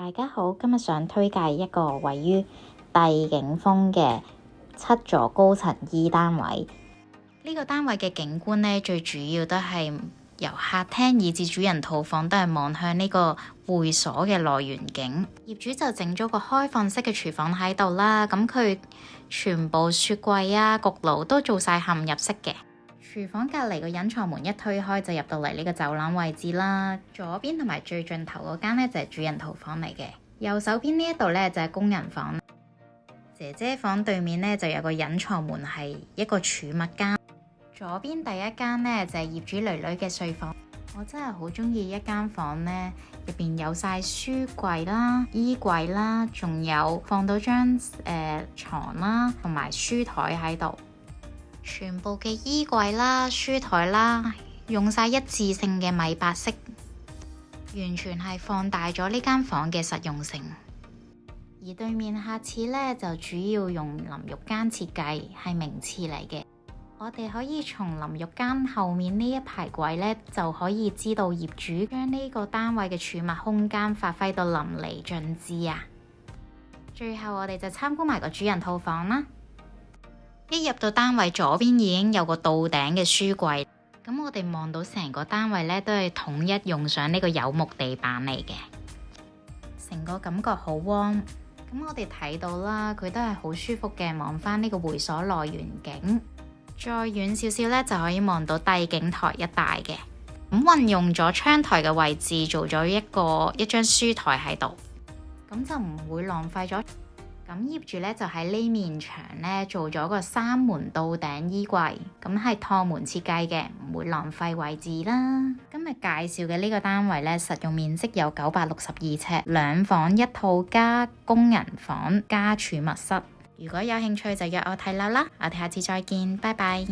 大家好，今日想推介一個位於帝景峰嘅7座高層 E 單位。呢個單位嘅景觀呢，最主要都係由客廳以至主人套房都係望向呢個會所嘅內園景。業主就整咗個開放式嘅廚房喺度啦，咁佢全部雪櫃啊、焗爐都做晒嵌入式嘅。廚房隔離個隱藏門一推開就入到嚟呢個走廊位置啦。左邊同埋最盡頭嗰間呢，就係主人套房嚟嘅，右手邊呢一度呢，就係工人房。姐姐房對面呢，就有個隱藏門係一個儲物間。左邊第一間呢，就係業主囡囡嘅睡房。我真係好中意一間房呢，入邊有晒書櫃啦、衣櫃啦，仲有放到張床啦，同埋書台喺度。全部嘅衣櫃啦、書台啦，用晒一致性嘅米白色，完全係放大咗呢間房嘅實用性。而對面客廁呢，就主要用淋浴間設計，係明廁嚟嘅。我哋可以從淋浴間後面呢一排櫃呢，就可以知道業主將呢個單位嘅儲物空間發揮到淋漓盡致啊！最後我哋就參觀埋個主人套房啦。一入到單位，左邊已經有個到頂嘅書櫃，咁我哋望到成個單位呢，都係統一用上呢個柚木地板嚟嘅，成個感覺好 warm。咁我哋睇到啦，佢都係好舒服嘅，望翻呢個會所內園景。再遠少少呢，就可以望到帝景台一帶嘅。咁運用咗窗台嘅位置，做咗一張書台喺度，咁就唔會浪費咗。咁業主呢，就喺呢面牆呢，做咗個3門到頂衣櫃，咁係趟門設計嘅，唔會浪費位置啦。今日介紹嘅呢個單位呢，實用面積有962尺，2房1套加工人房加儲物室。如果有興趣就約我睇樓啦，我哋下次再見，拜拜。